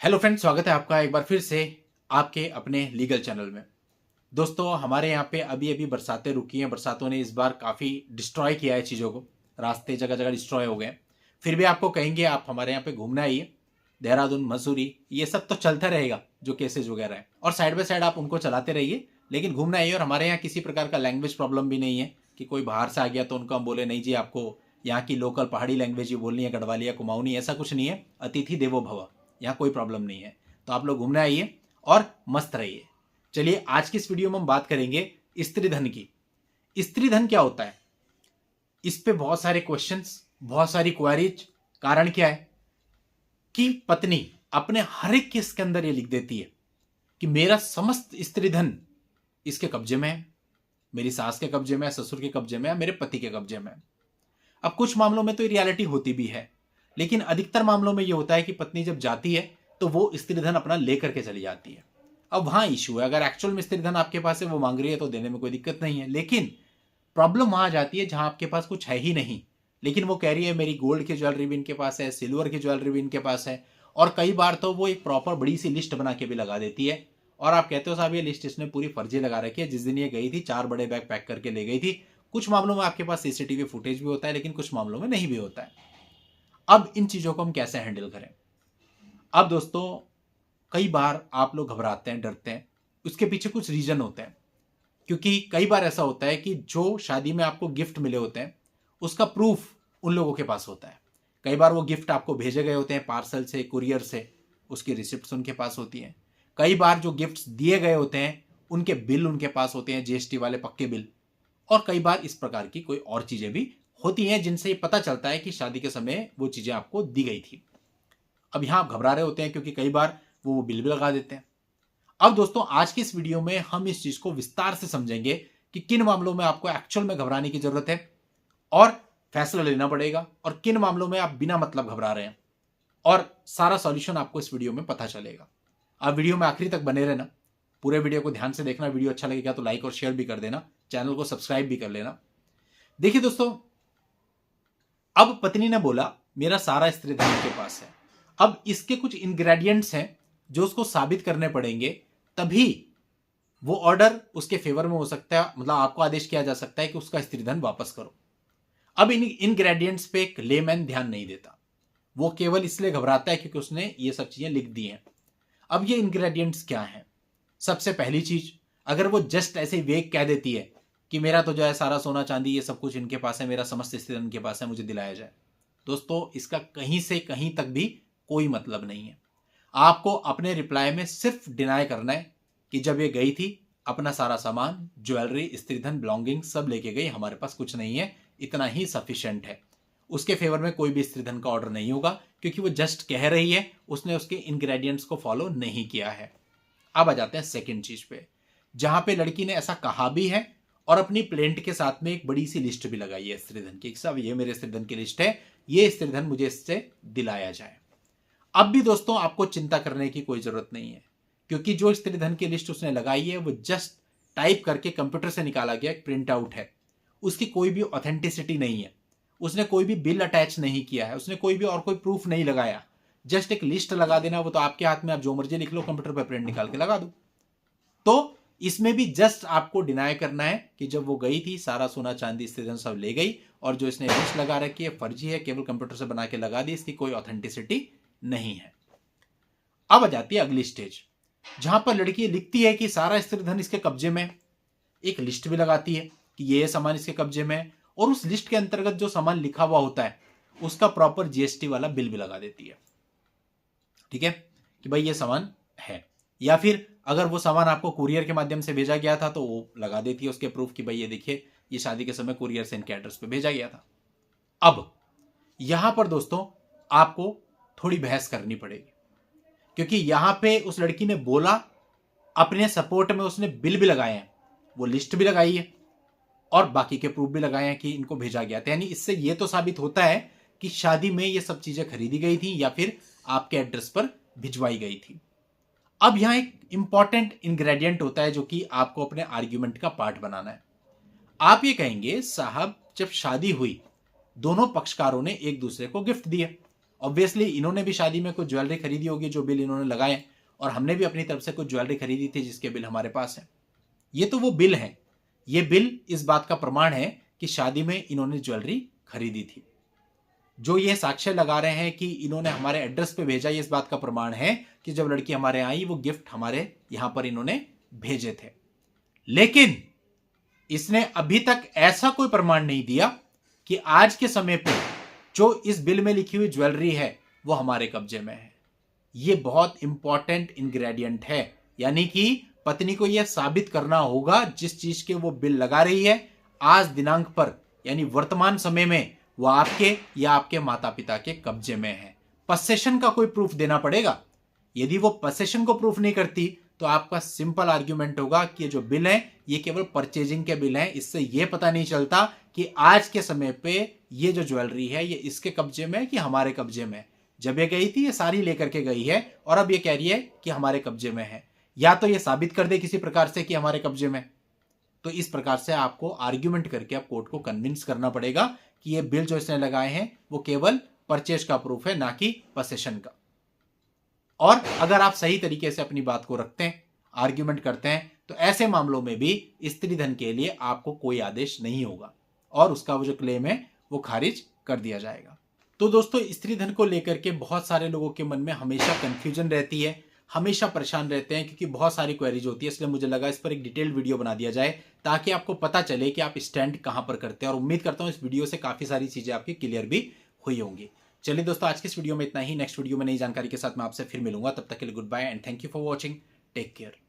Hello friends, स्वागत है आपका एक बार फिर से आपके अपने लीगल चैनल में। दोस्तों, हमारे यहाँ पे अभी अभी बरसातें रुकी हैं। बरसातों ने इस बार काफ़ी डिस्ट्रॉय किया है चीज़ों को। रास्ते जगह जगह डिस्ट्रॉय हो गए हैं। फिर भी आपको कहेंगे आप हमारे यहाँ पे घूमने आइए। देहरादून, मसूरी, ये सब तो चलता रहेगा जो केसेज वगैरह है, और साइड बाय साइड आप उनको चलाते रहिए, लेकिन घूमने आइए। और हमारे यहाँ किसी प्रकार का लैंग्वेज प्रॉब्लम भी नहीं है कि कोई बाहर से आ गया तो उनको हम बोले नहीं जी आपको यहाँ की लोकल पहाड़ी लैंग्वेज ही बोलनी है, गढ़वाली या कुमाऊनी, ऐसा कुछ नहीं है। अतिथि देवो भव, यहाँ कोई प्रॉब्लम नहीं है। तो आप लोग घूमने आइए और मस्त रहिए। चलिए, आज की इस वीडियो में हम बात करेंगे स्त्री धन की। स्त्री धन क्या होता है, इस पे बहुत सारे क्वेश्चंस, बहुत सारी क्वेरीज। कारण क्या है कि पत्नी अपने हर एक केस के अंदर ये लिख देती है कि मेरा समस्त स्त्री धन इसके कब्जे में है, मेरी सास के कब्जे में है, ससुर के कब्जे में है, मेरे पति के कब्जे में है। अब कुछ मामलों में तो ये रियलिटी होती भी है, लेकिन अधिकतर मामलों में ये होता है कि पत्नी जब जाती है तो वो स्त्री धन अपना लेकर के चली जाती है। अब वहां इशू है, अगर एक्चुअल में स्त्री धन आपके पास है, वो मांग रही है, तो देने में कोई दिक्कत नहीं है। लेकिन प्रॉब्लम वहां जाती है जहां आपके पास कुछ है ही नहीं, लेकिन वो कह रही है मेरी गोल्ड की ज्वेलरी भी इनके पास है, सिल्वर की ज्वेलरी भी इनके पास है। और कई बार तो वो एक प्रॉपर बड़ी सी लिस्ट बना के भी लगा देती है, और आप कहते हो साहब ये लिस्ट इसने पूरी फर्जी लगा रखी है। जिस दिन ये गई थी 4 बड़े बैग पैक करके ले गई थी। कुछ मामलों में आपके पास सीसीटीवी फुटेज भी होता है, लेकिन कुछ मामलों में नहीं भी होता है। अब इन चीजों को हम कैसे हैंडल करें? अब दोस्तों, कई बार आप लोग घबराते हैं, डरते हैं, उसके पीछे कुछ रीजन होते हैं। क्योंकि कई बार ऐसा होता है कि जो शादी में आपको गिफ्ट मिले होते हैं उसका प्रूफ उन लोगों के पास होता है। कई बार वो गिफ्ट आपको भेजे गए होते हैं पार्सल से, कुरियर से, उसकी रिसिप्ट्स उनके पास होती हैं। कई बार जो गिफ्ट्स दिए गए होते हैं उनके बिल उनके पास होते हैं, जीएसटी वाले पक्के बिल। और कई बार इस प्रकार की कोई और चीजें भी होती हैं जिनसे ये पता चलता है कि शादी के समय वो चीजें आपको दी गई थी। अब यहां आप घबरा रहे होते हैं क्योंकि कई बार वो बिल भी लगा देते हैं। अब दोस्तों, आज की इस वीडियो में हम इस चीज को विस्तार से समझेंगे कि किन मामलों में आपको एक्चुअल में घबराने की जरूरत है और फैसला लेना पड़ेगा, और किन मामलों में आप बिना मतलब घबरा रहे हैं। और सारा सॉल्यूशन आपको इस वीडियो में पता चलेगा। आप वीडियो में आखिरी तक बने रहना, पूरे वीडियो को ध्यान से देखना। वीडियो अच्छा लगेगा तो लाइक और शेयर भी कर देना, चैनल को सब्सक्राइब भी कर लेना। देखिए दोस्तों, अब पत्नी ने बोला मेरा सारा स्त्री धन के पास है। अब इसके कुछ इंग्रेडिएंट्स हैं जो उसको साबित करने पड़ेंगे, तभी वो ऑर्डर उसके फेवर में हो सकता है। मतलब आपको आदेश किया जा सकता है कि उसका स्त्री धन वापस करो। अब इन इंग्रेडिएंट्स पे एक लेमैन ध्यान नहीं देता, वो केवल इसलिए घबराता है क्योंकि उसने ये सब चीजें लिख दी हैं। अब ये इंग्रेडिएंट्स क्या हैं? सबसे पहली चीज, अगर वो जस्ट ऐसे वेग कह देती है कि मेरा तो जो है सारा सोना चांदी ये सब कुछ इनके पास है, मेरा समस्त स्त्री धन इनके पास है, मुझे दिलाया जाए, दोस्तों इसका कहीं से कहीं तक भी कोई मतलब नहीं है। आपको अपने रिप्लाई में सिर्फ डिनाई करना है कि जब ये गई थी अपना सारा सामान, ज्वेलरी, स्त्री धन, बिलोंगिंग सब लेके गई, हमारे पास कुछ नहीं है, इतना ही सफिशिएंट है। उसके फेवर में कोई भी स्त्री धन का ऑर्डर नहीं होगा, क्योंकि वो जस्ट कह रही है, उसने उसके इंग्रेडिएंट्स को फॉलो नहीं किया है। अब आ जाते हैं सेकंड चीज पे, जहां पे लड़की ने ऐसा कहा भी है और अपनी प्लेंट के साथ में एक बड़ी सी लिस्ट भी लगाई है स्त्री धन की। साहब ये मेरे स्त्री धन की लिस्ट है, ये स्त्री धन मुझे इससे दिलाया जाए। अब भी दोस्तों आपको चिंता करने की कोई जरूरत नहीं है, क्योंकि जो स्त्री धन की लिस्ट उसने लगाई है वो जस्ट टाइप करके कंप्यूटर से निकाला गया एक प्रिंट आउट है। उसकी कोई भी ऑथेंटिसिटी नहीं है, उसने कोई भी बिल अटैच नहीं किया है, उसने कोई भी और कोई प्रूफ नहीं लगाया। जस्ट एक लिस्ट लगा देना, वो तो आपके हाथ में, आप जो मर्जी लिख लो, कंप्यूटर पर प्रिंट निकाल के लगा दो। तो इसमें भी जस्ट आपको डिनाई करना है कि जब वो गई थी सारा सोना चांदी स्त्री धन सब ले गई, और जो इसने लिस्ट लगा रखी है फर्जी है, केवल कंप्यूटर से बना के लगा दी, इसकी कोई ऑथेंटिसिटी नहीं है। अब आ जाती है अगली स्टेज, जहां पर लड़की लिखती है कि सारा स्त्री धन इसके कब्जे में, एक लिस्ट भी लगाती है कि ये सामान इसके कब्जे में है, और उस लिस्ट के अंतर्गत जो सामान लिखा हुआ होता है उसका प्रॉपर जीएसटी वाला बिल भी लगा देती है। ठीक है कि भाई ये सामान है। या फिर अगर वो सामान आपको कुरियर के माध्यम से भेजा गया था तो वो लगा देती है उसके प्रूफ कि भाई ये देखिए, ये शादी के समय कुरियर से इनके एड्रेस पे भेजा गया था। अब यहां पर दोस्तों आपको थोड़ी बहस करनी पड़ेगी, क्योंकि यहां पे उस लड़की ने बोला, अपने सपोर्ट में उसने बिल भी लगाए हैं, वो लिस्ट भी लगाई है, और बाकी के प्रूफ भी लगाए हैं कि इनको भेजा गया था। यानी इससे यह तो साबित होता है कि शादी में ये सब चीजें खरीदी गई थी या फिर आपके एड्रेस पर भिजवाई गई थी। अब यहां एक इंपॉर्टेंट इंग्रेडिएंट होता है जो कि आपको अपने आर्ग्यूमेंट का पार्ट बनाना है। आप ये कहेंगे साहब जब शादी हुई दोनों पक्षकारों ने एक दूसरे को गिफ्ट दिए, ऑब्वियसली इन्होंने भी शादी में कुछ ज्वेलरी खरीदी होगी जो बिल इन्होंने लगाए, और हमने भी अपनी तरफ से कुछ ज्वेलरी खरीदी थी जिसके बिल हमारे पास है। ये तो वो बिल है, ये बिल इस बात का प्रमाण है कि शादी में इन्होंने ज्वेलरी खरीदी थी। जो ये साक्ष्य लगा रहे हैं कि इन्होंने हमारे एड्रेस पे भेजा, ये इस बात का प्रमाण है कि जब लड़की हमारे आई वो गिफ्ट हमारे यहां पर इन्होंने भेजे थे। लेकिन इसने अभी तक ऐसा कोई प्रमाण नहीं दिया कि आज के समय पे जो इस बिल में लिखी हुई ज्वेलरी है वो हमारे कब्जे में है। ये बहुत इंपॉर्टेंट इंग्रेडिएंट है, यानी कि पत्नी को यह साबित करना होगा जिस चीज के वो बिल लगा रही है आज दिनांक पर, यानी वर्तमान समय में, वो आपके या आपके माता पिता के कब्जे में है। पसेशन का कोई प्रूफ देना पड़ेगा। यदि वो पसेशन को प्रूफ नहीं करती तो आपका सिंपल आर्ग्यूमेंट होगा कि ये जो बिल है ये केवल परचेजिंग के बिल हैं। इससे ये पता नहीं चलता कि आज के समय पे ये जो ज्वेलरी है ये इसके कब्जे में है कि हमारे कब्जे में है। जब ये गई थी ये सारी लेकर के गई है और अब ये कह रही है कि हमारे कब्जे में है। या तो ये साबित कर दे किसी प्रकार से कि हमारे कब्जे में, तो इस प्रकार से आपको आर्ग्यूमेंट करके आप कोर्ट को कन्विंस करना पड़ेगा कि ये बिल जो इसने लगाए हैं वो केवल परचेज का प्रूफ है, ना कि पसेशन का। और अगर आप सही तरीके से अपनी बात को रखते हैं, आर्ग्यूमेंट करते हैं, तो ऐसे मामलों में भी स्त्री धन के लिए आपको कोई आदेश नहीं होगा और उसका वो जो क्लेम है वो खारिज कर दिया जाएगा। तो दोस्तों, स्त्री धन को लेकर के बहुत सारे लोगों के मन में हमेशा कंफ्यूजन रहती है, हमेशा परेशान रहते हैं, क्योंकि बहुत सारी क्वेरीज होती है। इसलिए मुझे लगा इस पर एक डिटेल्ड वीडियो बना दिया जाए ताकि आपको पता चले कि आप स्टैंड कहां पर करते हैं। और उम्मीद करता हूं इस वीडियो से काफी सारी चीजें आपकी क्लियर भी हुई होंगी। चलिए दोस्तों, आज की इस वीडियो में इतना ही। नेक्स्ट वीडियो में नई जानकारी के साथ मैं आपसे फिर मिलूंगा। तब तक के लिए good bye and thank you for watching. Take care.